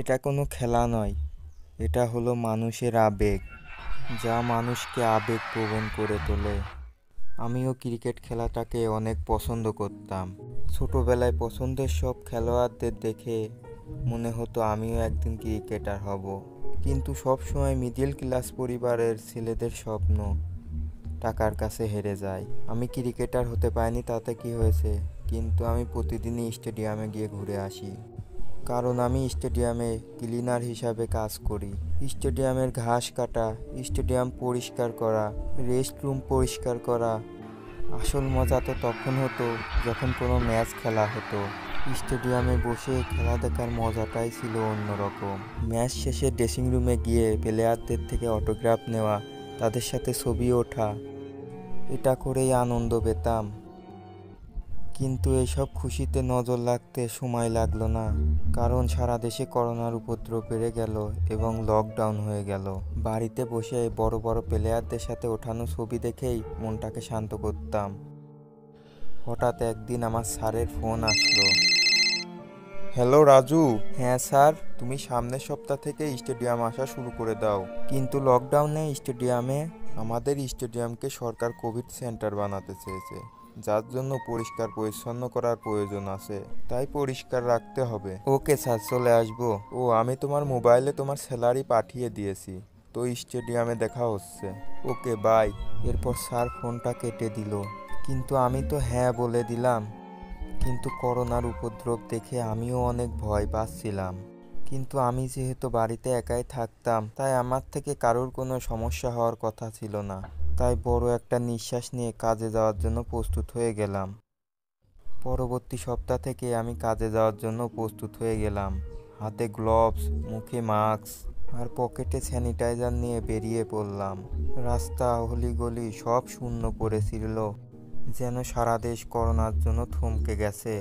এটা কোনো খেলা নয়, এটা হলো মানুষের আবেগ, যা মানুষকে আবেগপ্রবণ করে তোলে। আমিও ক্রিকেট খেলাটাকে অনেক পছন্দ করতাম। ছোটবেলায় পছন্দের সব খেলোয়াড়দের দেখে মনে হতো আমিও একদিন ক্রিকেটার হব। কিন্তু সবসময় মিডল ক্লাস পরিবারের ছেলেদের স্বপ্ন টাকার কাছে হেরে যায়। আমি ক্রিকেটার হতে পারিনি, তাতে কি হয়েছে, কিন্তু আমি প্রতিদিনই স্টেডিয়ামে গিয়ে ঘুরে আসি। কারণ আমি স্টেডিয়ামে ক্লিনার হিসাবে কাজ করি। স্টেডিয়ামের ঘাস কাটা, স্টেডিয়াম পরিষ্কার করা, রেস্টরুম পরিষ্কার করা। আসল মজা তো তখন হতো যখন কোনো ম্যাচ খেলা হতো। স্টেডিয়ামে বসে খেলা দেখার মজাটাই ছিল অন্যরকম। ম্যাচ শেষে ড্রেসিং রুমে গিয়ে প্লেয়ারদের থেকে অটোগ্রাফ নেওয়া, তাদের সাথে ছবি ওঠা, এটা করেই আনন্দ পেতাম। কিন্তু এইসব খুশিতে নজর লাগতে সময় লাগলো না, কারণ সারা দেশে করোনার উপদ্রব বেড়ে গেল এবং লকডাউন হয়ে গেল। বাড়িতে বসে বড় বড় প্লেয়ারদের সাথে ওঠানো ছবি দেখেই মনটাকে শান্ত করতাম। হঠাৎ একদিন আমার স্যারের ফোন আসলো। হ্যালো রাজু। হ্যাঁ স্যার। তুমি সামনের সপ্তাহ থেকে স্টেডিয়াম আসা শুরু করে দাও। কিন্তু লকডাউনে আমাদের স্টেডিয়ামকে সরকার কোভিড সেন্টার বানাতে চেয়েছে, যার জন্য পরিষ্কার পরিচ্ছন্ন করার প্রয়োজন আছে, তাই পরিষ্কার রাখতে হবে। ওকে স্যার, চলে আসবো। ও, আমি তোমার মোবাইলে তোমার স্যালারি পাঠিয়ে দিয়েছি, তো স্টেডিয়ামে দেখা হচ্ছে। ওকে, বাই। এরপর স্যার ফোনটা কেটে দিল। কিন্তু আমি তো হ্যাঁ বলে দিলাম। কিন্তু করোনার উপদ্রব দেখে আমিও অনেক ভয় পাচ্ছিলাম। কিন্তু আমি যেহেতু বাড়িতে একাই থাকতাম, তাই আমার থেকে কারোর কোনো সমস্যা হওয়ার কথা ছিল না। তাই বড় একটা নিঃশ্বাস নিয়ে কাজে যাওয়ার জন্য প্রস্তুত হয়ে গেলাম। পরবর্তী সপ্তাহ থেকে আমি কাজে যাওয়ার জন্য প্রস্তুত হয়ে গেলাম। হাতে গ্লোভস, মুখে মাস্ক আর পকেটে স্যানিটাইজার নিয়ে বেরিয়ে পড়লাম। রাস্তা, অলিগলি সব শূন্য পড়েছিল, যেন সারা দেশ করোনার জন্য থমকে গেছে।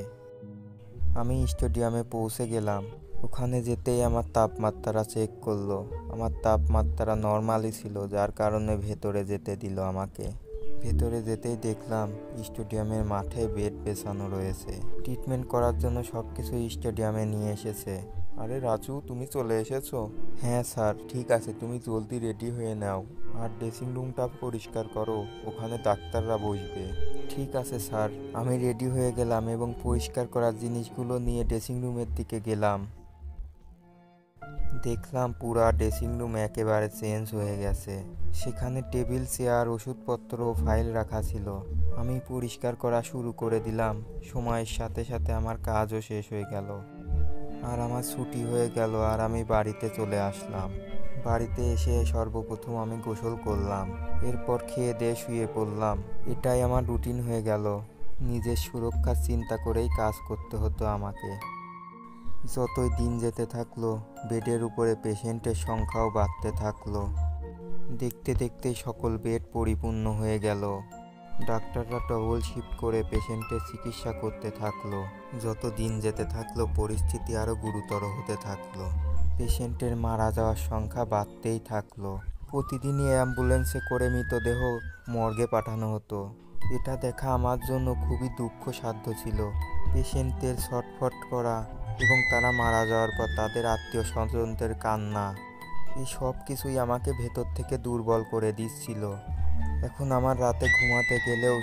আমি স্টেডিয়ামে পৌঁছে গেলাম। ওখানে যেতেই আমার তাপমাত্রা চেক করলো। আমার তাপমাত্রা নর্মালই ছিল, যার কারণে ভেতরে যেতে দিল আমাকে। ভেতরে যেতেই দেখলাম স্টেডিয়ামের মাঠে বেড বেছানো রয়েছে। ট্রিটমেন্ট করার জন্য সবকিছু স্টেডিয়ামে নিয়ে এসেছে। আরে রাজু, তুমি চলে এসেছো? হ্যাঁ স্যার। ঠিক আছে, তুমি জলদি রেডি হয়ে নাও আর ড্রেসিং রুমটা পরিষ্কার করো, ওখানে ডাক্তাররা বসবে। ঠিক আছে স্যার। আমি রেডি হয়ে গেলাম এবং পরিষ্কার করার জিনিসগুলো নিয়ে ড্রেসিং রুমের দিকে গেলাম। দেখলাম পুরা ড্রেসিং রুম একেবারে চেঞ্জ হয়ে গেছে। সেখানে টেবিল, চেয়ার, ওষুধপত্র ও ফাইল রাখা ছিল। আমি পরিষ্কার করা শুরু করে দিলাম। সময়ের সাথে সাথে আমার কাজও শেষ হয়ে গেল আর আমার ছুটি হয়ে গেল আর আমি বাড়িতে চলে আসলাম। বাড়িতে এসে সর্বপ্রথম আমি গোসল করলাম, এরপর খেয়ে দিয়ে শুয়ে পড়লাম। এটাই আমার রুটিন হয়ে গেল। নিজের সুরক্ষার চিন্তা করেই কাজ করতে হতো আমাকে। যতই দিন যেতে থাকলো, বেডের উপরে পেশেন্টের সংখ্যাও বাড়তে থাকলো। দেখতে দেখতে সকল বেড পরিপূর্ণ হয়ে গেল। ডাক্তাররা ডবল শিফট করে পেশেন্টের চিকিৎসা করতে থাকলো। যত দিন যেতে থাকলো, পরিস্থিতি আরও গুরুতর হতে থাকলো। পেশেন্টের মারা যাওয়ার সংখ্যা বাড়তেই থাকলো। প্রতিদিনই অ্যাম্বুলেন্সে করে মৃতদেহ মর্গে পাঠানো হতো। এটা দেখা আমার জন্য খুবই দুঃখসাধ্য ছিল। পেশেন্টদের ছটফট করা এবং তারা মারা যাওয়ার পর তাদের আত্মীয় স্বজনদের কান্না, এই সব কিছুই আমাকে ভেতর থেকে দুর্বল করে দিচ্ছিল। এখন আমার রাতে ঘুমাতে গেলেও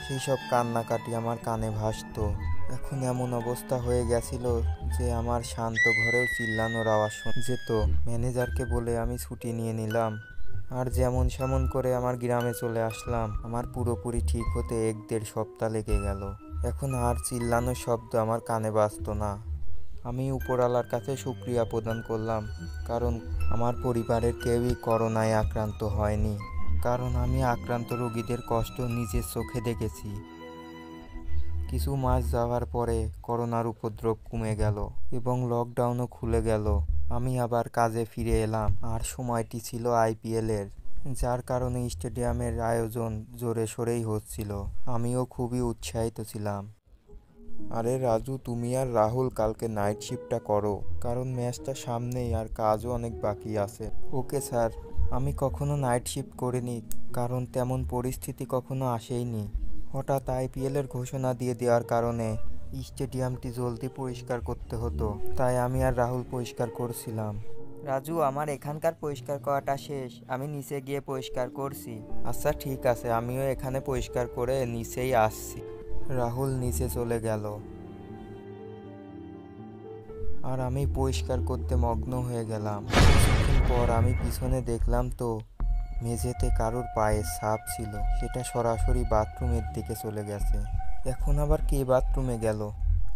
সেই সব কান্নাকাটি আমার কানে ভাসতো। এখন এমন অবস্থা হয়ে গেছিল যে আমার শান্ত ঘরেও চিল্লানোর আওয়াজ শোনা যেত। ম্যানেজারকে বলে আমি ছুটি নিয়ে নিলাম আর যেমন সেমন করে আমার গ্রামে চলে আসলাম। আমার পুরোপুরি ঠিক হতে 1-1.5 সপ্তাহ লেগে গেল। এখন আর চিল্লানোর শব্দ আমার কানে বাজতো না। আমি উপরওয়ালার কাছে শুকরিয়া প্রদান করলাম, কারণ আমার পরিবারের কেউই করোনায় আক্রান্ত হয়নি। কারণ আমি আক্রান্ত রোগীদের কষ্ট নিজের চোখে দেখেছি। কিছু মাস যাওয়ার পরে করোনার উপদ্রব কমে গেল এবং লকডাউনও খুলে গেল। আমি আবার কাজে ফিরে এলাম আর সময়টি ছিল IPL-এর, যার কারণে স্টেডিয়ামের আয়োজন জোরে সোরেই হচ্ছিল। আমিও খুবই উৎসাহিত ছিলাম। আরে রাজু, তুমি আর রাহুল কালকে নাইট শিফটটা করো, কারণ ম্যাচটা সামনেই আর কাজও অনেক বাকি আছে। Okay sir. আমি কখনো নাইট শিফট করিনি, কারণ তেমন পরিস্থিতি কখনো আসেইনি। হঠাৎ IPL-এর ঘোষণা দিয়ে দেওয়ার কারণে স্টেডিয়ামটি জলদি পরিষ্কার করতে হতো, তাই আমি আর রাহুল পরিষ্কার করছিলাম। রাজু, আমার এখানকার পরিষ্কার করাটা শেষ, আমি নিচে গিয়ে পরিষ্কার করছি। আচ্ছা ঠিক আছে, আমিও এখানে পরিষ্কার করে নিচেই আসছি। রাহুল নিচে চলে গেল আর আমি পরিষ্কার করতে মগ্ন হয়ে গেলাম। কিছুক্ষণ পর আমি পিছনে দেখলাম তো মেঝেতে কারোর পায়ের ছাপ ছিল, সেটা সরাসরি বাথরুমের দিকে চলে গেছে। এখন আবার কে বাথরুমে গেল?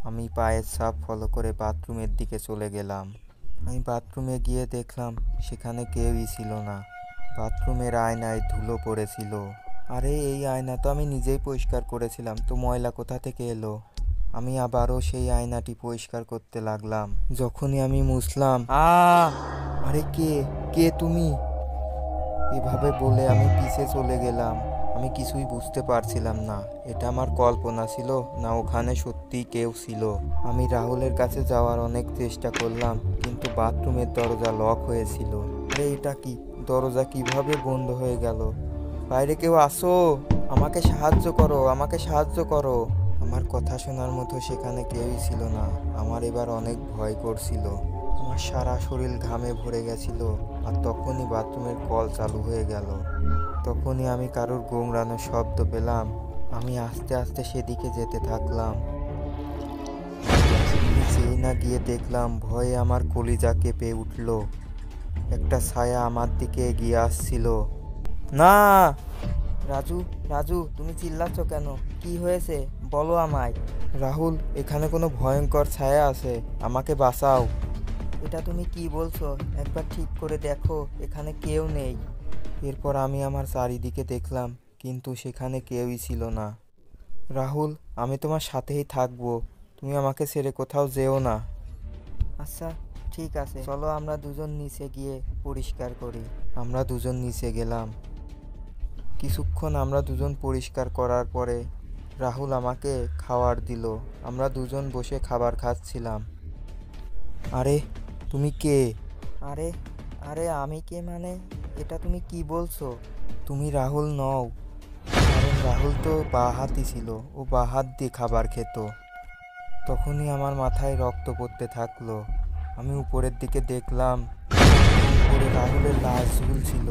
আমি পায়ের ছাপ ফলো করে বাথরুমের দিকে চলে গেলাম। আমি বাথরুমে গিয়ে দেখলাম সেখানে কেউই ছিল না। বাথরুমের আয়নায় ধুলো পড়েছিল। আরে এই আয়না তো আমি নিজেই পরিষ্কার করেছিলাম, তো ময়লা কোথা থেকে এলো? আমি আবারও সেই আয়নাটি পরিষ্কার করতে লাগলাম। যখনই আমি মুছলাম, আরে কে কে তুমি? এভাবে বলে আমি পিছে চলে গেলাম। আমি কিছুই বুঝতে পারছিলাম না, এটা আমার কল্পনা ছিল না ওখানে সত্যিই কেউ ছিল। আমি রাহুলের কাছে যাওয়ার অনেক চেষ্টা করলাম, কিন্তু বাথরুমের দরজা লক হয়েছিল। আরে এটা কি? দরজা কিভাবে বন্ধ হয়ে গেল? বাইরে কেউ আসো, আমাকে সাহায্য করো, আমাকে সাহায্য করো। আমার কথা শোনার মতো সেখানে কেউই ছিল না। আমার এবার অনেক ভয় করছিল। আমার সারা শরীর ঘামে ভরে গেছিল। আর তখনই বাথরুমের কল চালু হয়ে গেল। তখনই আমি কারোর গোংড়ানোর শব্দ পেলাম। আমি আস্তে আস্তে সেদিকে যেতে থাকলাম। যেই না গিয়ে দেখলাম, ভয়ে আমার কলিজা কেঁপে উঠল। একটা ছায়া আমার দিকে এগিয়ে আসছিল। না! রাজু, রাজু, তুমি চিল্লাচ্ছ কেন? কি হয়েছে বলো আমায়। রাহুল, এখানে কোনো ভয়ঙ্কর ছায়া আছে, আমাকে বাঁচাও। এটা তুমি কি বলছো? একবার ঠিক করে দেখো, এখানে কেউ নেই। এরপর আমি আমার চারিদিকে দেখলাম, কিন্তু সেখানে কেউই ছিল না। রাহুল, আমি তোমার সাথেই থাকবো, তুমি আমাকে ছেড়ে কোথাও যেও না। আচ্ছা ঠিক আছে, চলো আমরা দুজন নিচে গিয়ে পরিষ্কার করি। আমরা দুজন নিচে গেলাম। কিছুক্ষণ আমরা দুজন পরিষ্কার করার পরে রাহুল আমাকে খাবার দিল। আমরা দুজন বসে খাবার খাচ্ছিলাম। আরে তুমি কে? আরে আরে আমি কে মানে? এটা তুমি কি বলছো? তুমি রাহুল নও, কারণ রাহুল তো বাঁ হাতি ছিল, ও বাঁ হাত দিয়ে খাবার খেত। তখনই আমার মাথায় রক্ত পড়তে থাকলো। আমি উপরের দিকে দেখলাম, উপরে রাহুলের লাশ ঝুলছিল।